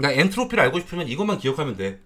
그러니까 엔트로피를 알고 싶으면 이것만 기억하면 돼.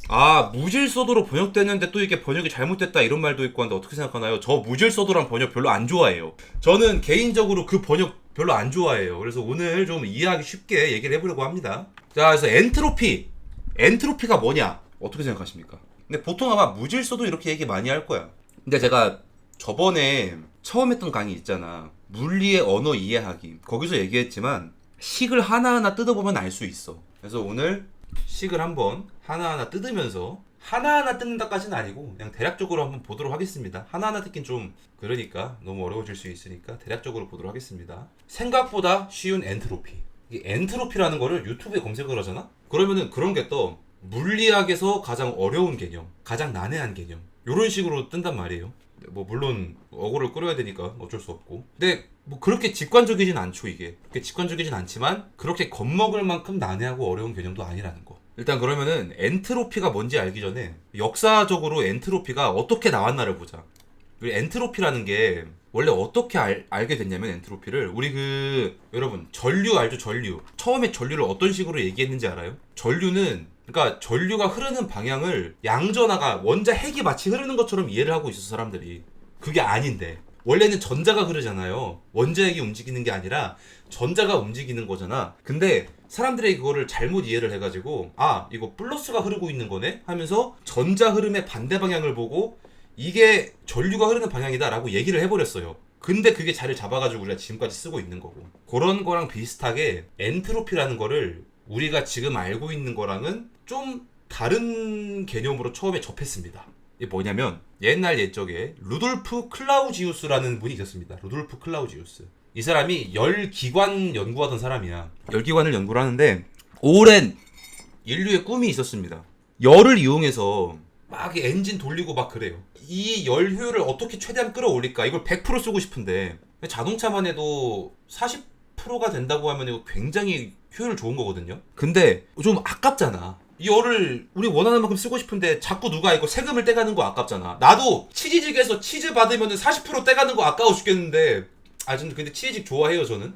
아, 무질서도로 번역됐는데 또 이게 번역이 잘못됐다 이런 말도 있고 한데 어떻게 생각하나요? 저 무질서도란 번역 별로 안 좋아해요. 저는 개인적으로 그 번역 별로 안 좋아해요. 그래서 오늘 좀 이해하기 쉽게 얘기를 해보려고 합니다. 자, 그래서 엔트로피가 뭐냐? 어떻게 생각하십니까? 근데 보통 아마 무질서도 이렇게 얘기 많이 할 거야. 근데 제가 저번에 처음 했던 강의 있잖아. 물리의 언어 이해하기. 거기서 얘기했지만 식을 하나하나 뜯어보면 알 수 있어. 그래서 오늘 식을 한번 하나하나 뜯으면서 하나하나 뜯는다까지는 아니고 그냥 대략적으로 한번 보도록 하겠습니다. 하나하나 뜯긴 좀 그러니까 너무 어려워질 수 있으니까 대략적으로 보도록 하겠습니다. 생각보다 쉬운 엔트로피. 이 엔트로피라는 거를 유튜브에 검색을 하잖아? 그러면은 그런 게 떠. 물리학에서 가장 어려운 개념, 가장 난해한 개념 요런 식으로 뜬단 말이에요. 뭐 물론 어고를 끌어야 되니까 어쩔 수 없고. 근데 뭐 그렇게 직관적이진 않죠. 이게 그렇게 직관적이진 않지만 그렇게 겁먹을 만큼 난해하고 어려운 개념도 아니라는 거. 일단 그러면은 엔트로피가 뭔지 알기 전에 역사적으로 엔트로피가 어떻게 나왔나를 보자. 우리 엔트로피라는 게 원래 어떻게 알게 됐냐면 엔트로피를 우리 여러분 전류 알죠? 전류. 처음에 전류를 어떤 식으로 얘기했는지 알아요? 전류는 그러니까 전류가 흐르는 방향을 양전하가 원자 핵이 마치 흐르는 것처럼 이해를 하고 있어서 사람들이 그게 아닌데 원래는 전자가 흐르잖아요. 원자 핵이 움직이는 게 아니라 전자가 움직이는 거잖아. 근데 사람들이 그거를 잘못 이해를 해가지고 아 이거 플러스가 흐르고 있는 거네 하면서 전자 흐름의 반대 방향을 보고 이게 전류가 흐르는 방향이다 라고 얘기를 해버렸어요. 근데 그게 자리를 잡아가지고 우리가 지금까지 쓰고 있는 거고 그런 거랑 비슷하게 엔트로피라는 거를 우리가 지금 알고 있는 거랑은 좀 다른 개념으로 처음에 접했습니다. 이게 뭐냐면 옛날 옛적에 루돌프 클라우지우스라는 분이 있었습니다. 루돌프 클라우지우스. 이 사람이 열기관 연구하던 사람이야. 열기관을 연구를 하는데 오랜 인류의 꿈이 있었습니다. 열을 이용해서 막 엔진 돌리고 막 그래요. 이 열 효율을 어떻게 최대한 끌어올릴까? 이걸 100% 쓰고 싶은데 자동차만 해도 40%가 된다고 하면 이거 굉장히 효율 좋은 거거든요. 근데 좀 아깝잖아. 이 열을 우리 원하는 만큼 쓰고 싶은데 자꾸 누가 이거 세금을 떼가는 거 아깝잖아. 나도 치즈직에서 치즈 받으면 40% 떼가는 거 아까워 죽겠는데 저는 근데 치즈직 좋아해요. 저는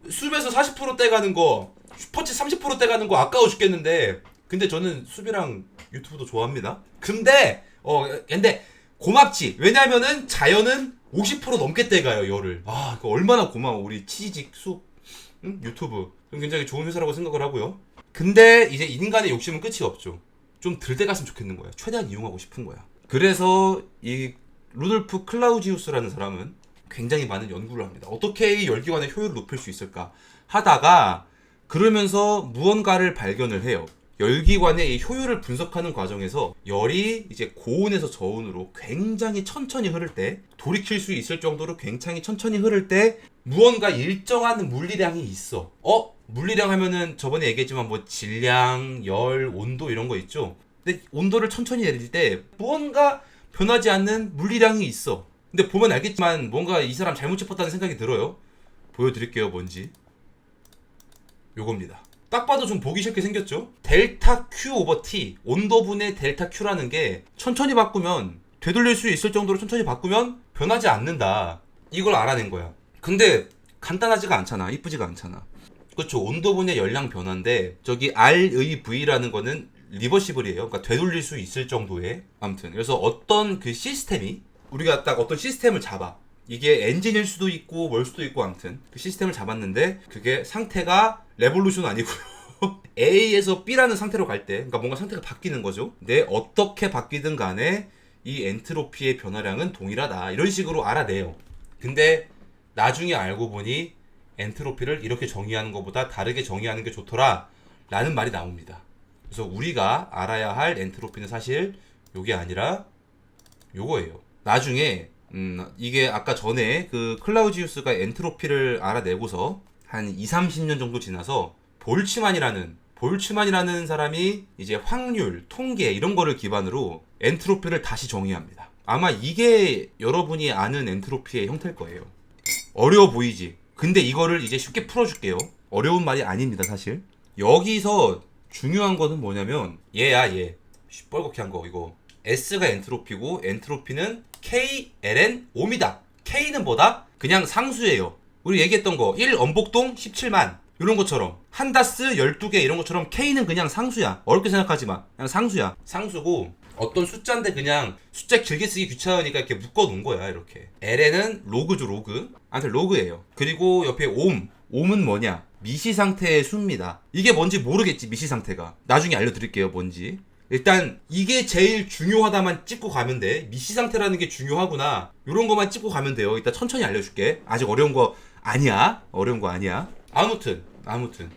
숲에서 40% 떼가는 거 슈퍼치 30% 떼가는 거 아까워 죽겠는데 근데 저는 숲이랑 유튜브도 좋아합니다. 근데 고맙지. 왜냐면은 자연은 50% 넘게 떼가요 열을. 아 그거 얼마나 고마워. 우리 치즈직 숲 유튜브 굉장히 좋은 회사라고 생각을 하고요. 근데 이제 인간의 욕심은 끝이 없죠. 좀 덜 떼갔으면 좋겠는 거야. 최대한 이용하고 싶은 거야. 그래서 이 루돌프 클라우지우스라는 사람은 굉장히 많은 연구를 합니다. 어떻게 이 열기관의 효율을 높일 수 있을까 하다가 그러면서 무언가를 발견을 해요. 열기관의 이 효율을 분석하는 과정에서 열이 이제 고온에서 저온으로 굉장히 천천히 흐를 때 돌이킬 수 있을 정도로 굉장히 천천히 흐를 때 무언가 일정한 물리량이 있어. 물리량 하면은 저번에 얘기했지만 뭐 질량, 열, 온도 이런 거 있죠. 근데 온도를 천천히 내릴 때 무언가 변하지 않는 물리량이 있어. 근데 보면 알겠지만 뭔가 이 사람 잘못 짚었다는 생각이 들어요. 보여드릴게요 뭔지. 요겁니다. 딱 봐도 좀 보기 싫게 생겼죠? 델타 Q 오버 T 온도분의 델타 Q라는 게 천천히 바꾸면 되돌릴 수 있을 정도로 천천히 바꾸면 변하지 않는다. 이걸 알아낸 거야. 근데 간단하지가 않잖아. 이쁘지가 않잖아. 그렇죠. 온도분의 열량 변화인데 저기 R의 V라는 거는 리버시블이에요. 그러니까 되돌릴 수 있을 정도의 아무튼 그래서 어떤 그 시스템이 우리가 딱 어떤 시스템을 잡아. 이게 엔진일 수도 있고 뭘 수도 있고 아무튼 그 시스템을 잡았는데 그게 상태가 레볼루션 아니고요. A에서 B라는 상태로 갈 때 그러니까 뭔가 상태가 바뀌는 거죠. 근데 어떻게 바뀌든 간에 이 엔트로피의 변화량은 동일하다. 이런 식으로 알아내요. 근데 나중에 알고 보니 엔트로피를 이렇게 정의하는 것보다 다르게 정의하는 게 좋더라 라는 말이 나옵니다. 그래서 우리가 알아야 할 엔트로피는 사실 요게 아니라 요거예요. 나중에 이게 아까 전에 그 클라우지우스가 엔트로피를 알아내고서 한 20-30년 정도 지나서 볼츠만이라는 사람이 이제 확률, 통계 이런 거를 기반으로 엔트로피를 다시 정의합니다. 아마 이게 여러분이 아는 엔트로피의 형태일 거예요. 어려워 보이지? 근데 이거를 이제 쉽게 풀어줄게요. 어려운 말이 아닙니다, 사실. 여기서 중요한 거는 뭐냐면 얘. 시뻘겋게 한 거 이거. S가 엔트로피고 엔트로피는 KLN 옴이다. K는 뭐다? 그냥 상수예요. 우리 얘기했던 거 1 엄복동 17만 이런 것처럼 한다스 12개 이런 것처럼 K는 그냥 상수야. 어렵게 생각하지 마. 그냥 상수야. 상수고 어떤 숫자인데 그냥 숫자 길게 쓰기 귀찮으니까 이렇게 묶어 놓은 거야. 이렇게. LN은 로그죠, 로그. 아무튼 로그예요. 그리고 옆에 옴은 뭐냐? 미시 상태의 수입니다. 이게 뭔지 모르겠지, 미시 상태가. 나중에 알려드릴게요, 뭔지. 일단 이게 제일 중요하다만 찍고 가면 돼. 미시 상태라는 게 중요하구나. 이런 거만 찍고 가면 돼요. 이따 천천히 알려줄게. 아직 어려운 거 아니야. 어려운 거 아니야. 아무튼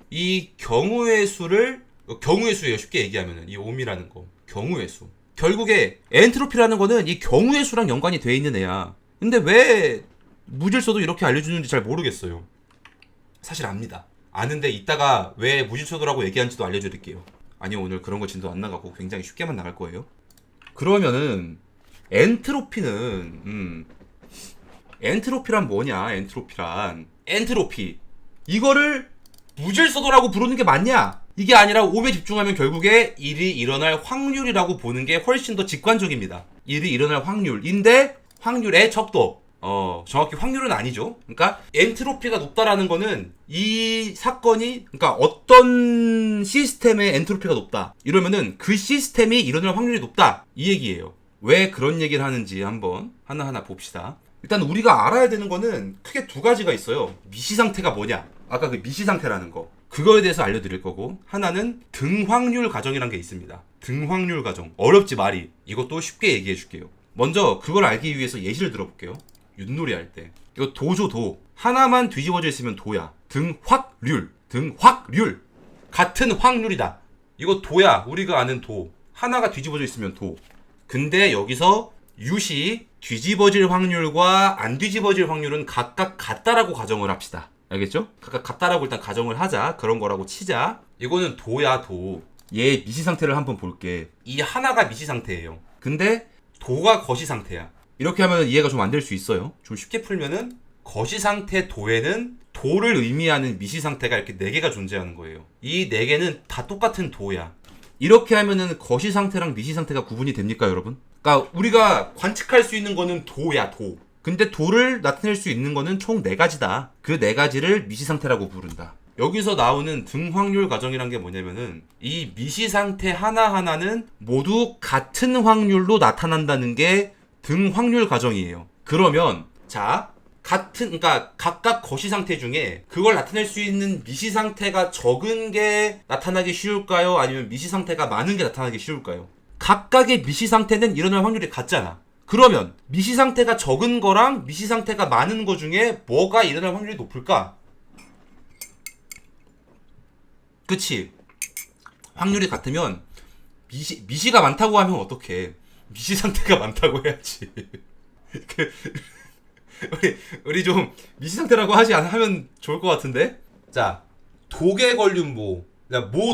이 경우의 수예요. 쉽게 얘기하면은 이 옴이라는 거 경우의 수. 결국에 엔트로피라는 거는 이 경우의 수랑 연관이 돼 있는 애야. 근데 왜 무질서도 이렇게 알려주는지 잘 모르겠어요. 사실 압니다. 아는데 이따가 왜 무질서도라고 얘기하는지도 알려드릴게요. 아니요, 오늘 그런 거 진도 안 나가고 굉장히 쉽게만 나갈 거예요. 그러면은 엔트로피란 뭐냐? 엔트로피 이거를 무질서도라고 부르는 게 맞냐? 이게 아니라 옴에 집중하면 결국에 일이 일어날 확률이라고 보는 게 훨씬 더 직관적입니다. 일이 일어날 확률인데 확률의 척도. 정확히 확률은 아니죠. 그러니까 엔트로피가 높다라는 거는 이 사건이, 그러니까 어떤 시스템의 엔트로피가 높다 이러면은 그 시스템이 일어날 확률이 높다 이 얘기예요. 왜 그런 얘기를 하는지 한번 하나하나 봅시다. 일단 우리가 알아야 되는 거는 크게 두 가지가 있어요. 미시 상태가 뭐냐? 아까 그 미시 상태라는 거. 그거에 대해서 알려드릴 거고, 하나는 등확률 가정이란 게 있습니다. 등확률 가정. 어렵지 말이. 이것도 쉽게 얘기해 줄게요. 먼저 그걸 알기 위해서 예시를 들어볼게요. 윷놀이 할 때. 이거 도죠, 도. 하나만 뒤집어져 있으면 도야. 등확률. 같은 확률이다. 이거 도야. 우리가 아는 도. 하나가 뒤집어져 있으면 도. 근데 여기서 윷이 뒤집어질 확률과 안 뒤집어질 확률은 각각 같다라고 가정을 합시다. 알겠죠? 각각 같다라고 일단 가정을 하자. 그런 거라고 치자. 이거는 도야, 도. 얘 미시 상태를 한번 볼게. 이 하나가 미시 상태예요. 근데 도가 거시 상태야. 이렇게 하면 이해가 좀 안 될 수 있어요. 좀 쉽게 풀면은 거시 상태 도에는 도를 의미하는 미시 상태가 이렇게 4개가 존재하는 거예요. 이 4개는 다 똑같은 도야. 이렇게 하면은 거시 상태랑 미시 상태가 구분이 됩니까, 여러분? 그러니까 우리가 관측할 수 있는 거는 도야, 도. 근데 도를 나타낼 수 있는 거는 총 4가지다. 그 4가지를 미시 상태라고 부른다. 여기서 나오는 등확률 가정이란 게 뭐냐면은 이 미시 상태 하나하나는 모두 같은 확률로 나타난다는 게 등확률 가정이에요. 그러면 그러니까 각각 거시 상태 중에 그걸 나타낼 수 있는 미시 상태가 적은 게 나타나기 쉬울까요? 아니면 미시 상태가 많은 게 나타나기 쉬울까요? 각각의 미시 상태는 일어날 확률이 같잖아. 그러면 미시 상태가 적은 거랑 미시 상태가 많은 거 중에 뭐가 일어날 확률이 높을까? 그치? 확률이 같으면 미시가 많다고 하면 어떡해? 미시 상태가 많다고 해야지. 우리 좀 미시 상태라고 하면 좋을 것 같은데? 자, 독에 걸린 모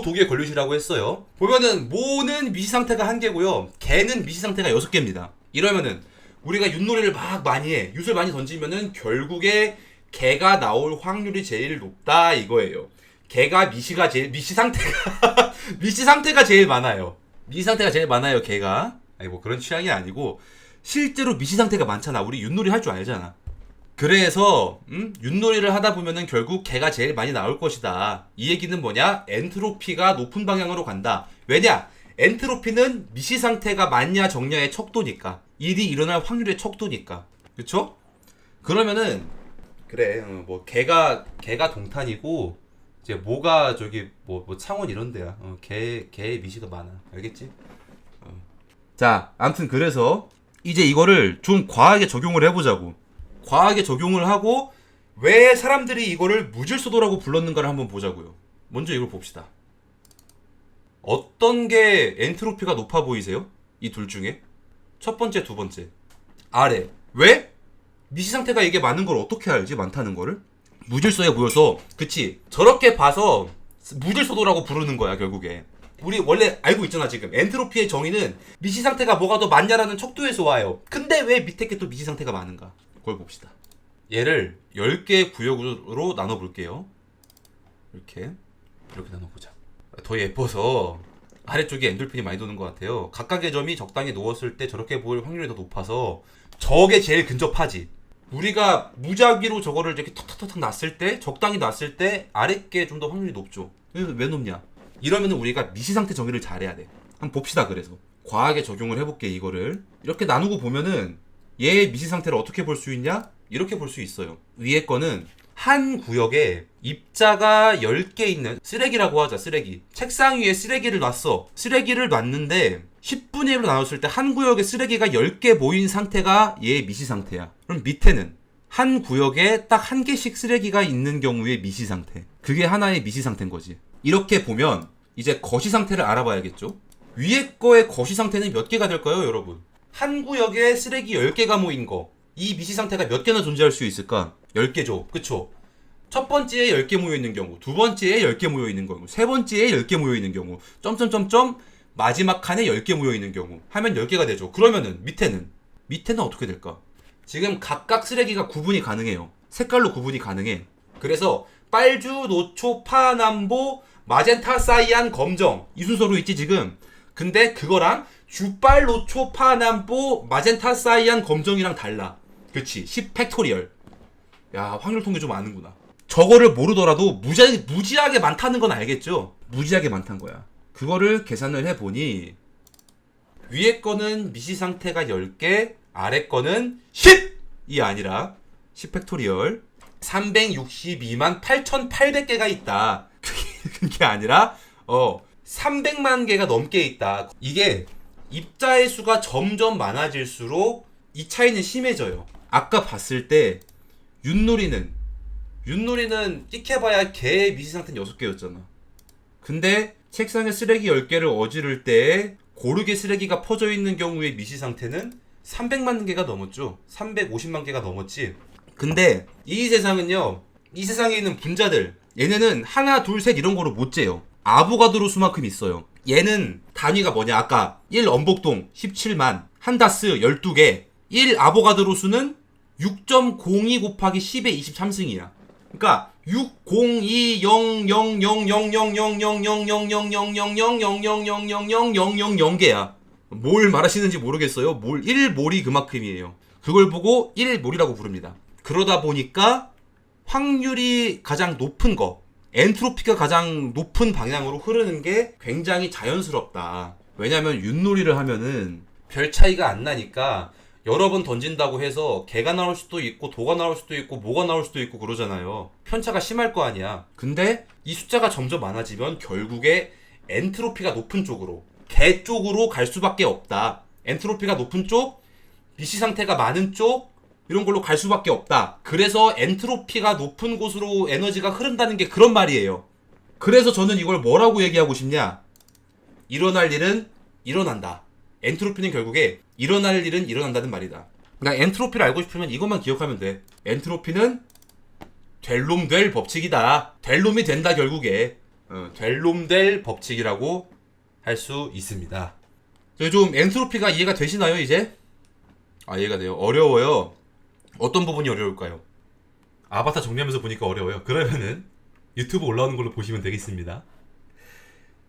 독에 걸리시라고 했어요. 보면은 모는 미시 상태가 1개고요. 개는 미시 상태가 6개입니다. 이러면은 우리가 윷놀이를 막 많이 해. 윷을 많이 던지면은 결국에 개가 나올 확률이 제일 높다 이거예요. 개가 미시 상태가 미시 상태가 제일 많아요. 미시 상태가 제일 많아요, 개가. 아니 뭐 그런 취향이 아니고 실제로 미시 상태가 많잖아. 우리 윷놀이 할 줄 알잖아. 그래서 윷놀이를 하다 보면은 결국 개가 제일 많이 나올 것이다. 이 얘기는 뭐냐? 엔트로피가 높은 방향으로 간다. 왜냐? 엔트로피는 미시 상태가 많냐 적냐의 척도니까. 일이 일어날 확률의 척도니까. 그쵸? 그러면은 그래, 뭐 개가 동탄이고 이제 모가 저기 뭐 창원 이런 데야. 개의 미시가 많아. 알겠지? 자, 아무튼 그래서 이제 이거를 좀 과하게 적용을 해보자고. 과하게 적용을 하고 왜 사람들이 이거를 무질서도라고 불렀는가를 한번 보자고요. 먼저 이걸 봅시다. 어떤 게 엔트로피가 높아 보이세요? 이 둘 중에? 첫 번째, 두 번째. 아래. 왜? 미시 상태가 이게 많은 걸 어떻게 알지? 많다는 거를? 무질서해 보여서. 그치? 저렇게 봐서 무질서도라고 부르는 거야, 결국에. 우리 원래 알고 있잖아, 지금. 엔트로피의 정의는 미시 상태가 뭐가 더 많냐라는 척도에서 와요. 근데 왜 밑에 게 또 미시 상태가 많은가? 그걸 봅시다. 얘를 10개의 구역으로 나눠볼게요. 이렇게 나눠보자. 더 예뻐서 아래쪽에 엔돌핀이 많이 도는 것 같아요. 각각의 점이 적당히 누웠을 때 저렇게 보일 확률이 더 높아서 저게 제일 근접하지. 우리가 무작위로 저거를 이렇게 턱턱턱 놨을 때, 적당히 놨을 때 아랫게 좀 더 확률이 높죠. 왜 높냐? 이러면 우리가 미시상태 정의를 잘해야 돼. 한번 봅시다. 그래서 과하게 적용을 해볼게. 이거를 이렇게 나누고 보면은 얘의 미시상태를 어떻게 볼 수 있냐? 이렇게 볼 수 있어요. 위에 거는 한 구역에 입자가 10개 있는 쓰레기라고 하자. 쓰레기. 책상 위에 쓰레기를 놨어. 쓰레기를 놨는데 10분의 1로 나눴을 때 한 구역에 쓰레기가 10개 모인 상태가 얘의 미시 상태야. 그럼 밑에는 한 구역에 딱 한 개씩 쓰레기가 있는 경우의 미시 상태. 그게 하나의 미시 상태인 거지. 이렇게 보면 이제 거시 상태를 알아봐야겠죠. 위에 거의 거시 상태는 몇 개가 될까요, 여러분? 한 구역에 쓰레기 10개가 모인 거. 이 미시 상태가 몇 개나 존재할 수 있을까? 10개죠. 그쵸? 첫 번째에 10개 모여있는 경우, 두 번째에 10개 모여있는 경우, 세 번째에 10개 모여있는 경우, 점점점점 마지막 칸에 10개 모여있는 경우 하면 10개가 되죠. 그러면은 밑에는 어떻게 될까? 지금 각각 쓰레기가 구분이 가능해요. 색깔로 구분이 가능해. 그래서 빨주, 노초, 파남보, 마젠타, 사이안, 검정 이 순서로 있지 지금. 근데 그거랑 주빨, 노초, 파남보, 마젠타, 사이안, 검정이랑 달라. 그치? 10 팩토리얼. 야, 확률 통계 좀 아는구나. 저거를 모르더라도 무지하게 많다는 건 알겠죠? 무지하게 많다는 거야. 그거를 계산을 해보니 위에 거는 미시 상태가 10개, 아래 거는 10이 아니라 10 팩토리얼 362만 8,800개가 있다. 그게 아니라 300만 개가 넘게 있다. 이게 입자의 수가 점점 많아질수록 이 차이는 심해져요. 아까 봤을 때 윷놀이는 찍혀봐야 개의 미시 상태는 6개였잖아. 근데 책상에 쓰레기 10개를 어지를 때 고르게 쓰레기가 퍼져 있는 경우의 미시 상태는 300만 개가 넘었죠. 350만 개가 넘었지. 근데 이 세상은요, 이 세상에 있는 분자들, 얘네는 하나, 둘, 셋 이런 거로 못 재요. 아보가드로 수만큼 있어요. 얘는 단위가 뭐냐? 아까 1 엄복동 17만, 한 다스 12개, 1 아보가드로 수는 6.02 곱하기 10의 23승이야. 그러니까 602000000000000000000000000개야. 뭘 말하시는지 모르겠어요. 몰 1몰이 그만큼이에요. 그걸 보고 1몰이라고 부릅니다. 그러다 보니까 확률이 가장 높은 거, 엔트로피가 가장 높은 방향으로 흐르는 게 굉장히 자연스럽다. 왜냐면 윷놀이를 하면은 별 차이가 안 나니까 여러 번 던진다고 해서 개가 나올 수도 있고 도가 나올 수도 있고 뭐가 나올 수도 있고 그러잖아요. 편차가 심할 거 아니야. 근데 이 숫자가 점점 많아지면 결국에 엔트로피가 높은 쪽으로, 개 쪽으로 갈 수밖에 없다. 엔트로피가 높은 쪽, 미시 상태가 많은 쪽, 이런 걸로 갈 수밖에 없다. 그래서 엔트로피가 높은 곳으로 에너지가 흐른다는 게 그런 말이에요. 그래서 저는 이걸 뭐라고 얘기하고 싶냐? 일어날 일은 일어난다. 엔트로피는 결국에 일어날 일은 일어난다는 말이다. 그러니까 엔트로피를 알고 싶으면 이것만 기억하면 돼. 엔트로피는 될 놈 될 법칙이다. 될 놈이 된다 결국에. 될 놈 될 법칙이라고 할 수 있습니다. 좀 엔트로피가 이해가 되시나요 이제? 아, 이해가 돼요. 어려워요. 어떤 부분이 어려울까요? 아바타 정리하면서 보니까 어려워요. 그러면은 유튜브 올라오는 걸로 보시면 되겠습니다.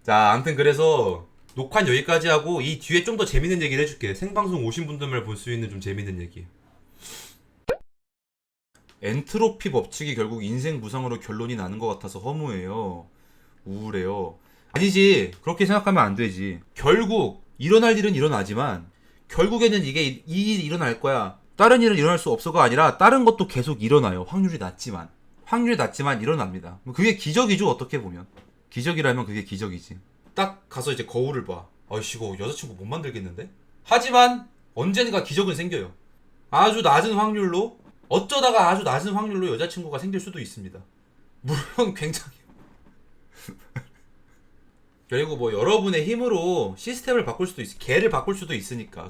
자, 아무튼 그래서 녹화는 여기까지 하고 이 뒤에 좀 더 재밌는 얘기를 해줄게. 생방송 오신 분들만 볼 수 있는 좀 재밌는 얘기. 엔트로피 법칙이 결국 인생 무상으로 결론이 나는 것 같아서 허무해요. 우울해요. 아니지, 그렇게 생각하면 안 되지. 결국 일어날 일은 일어나지만 결국에는 이게 이 일이 일어날 거야, 다른 일은 일어날 수 없어가 아니라 다른 것도 계속 일어나요. 확률이 낮지만 일어납니다. 그게 기적이죠. 어떻게 보면 기적이라면 그게 기적이지. 딱 가서 이제 거울을 봐. 아이씨, 이거 여자친구 못 만들겠는데? 하지만 언젠가 기적은 생겨요. 아주 낮은 확률로, 어쩌다가 아주 낮은 확률로 여자친구가 생길 수도 있습니다. 물론 굉장히 그리고 뭐 여러분의 힘으로 시스템을 바꿀 수도 개를 바꿀 수도 있으니까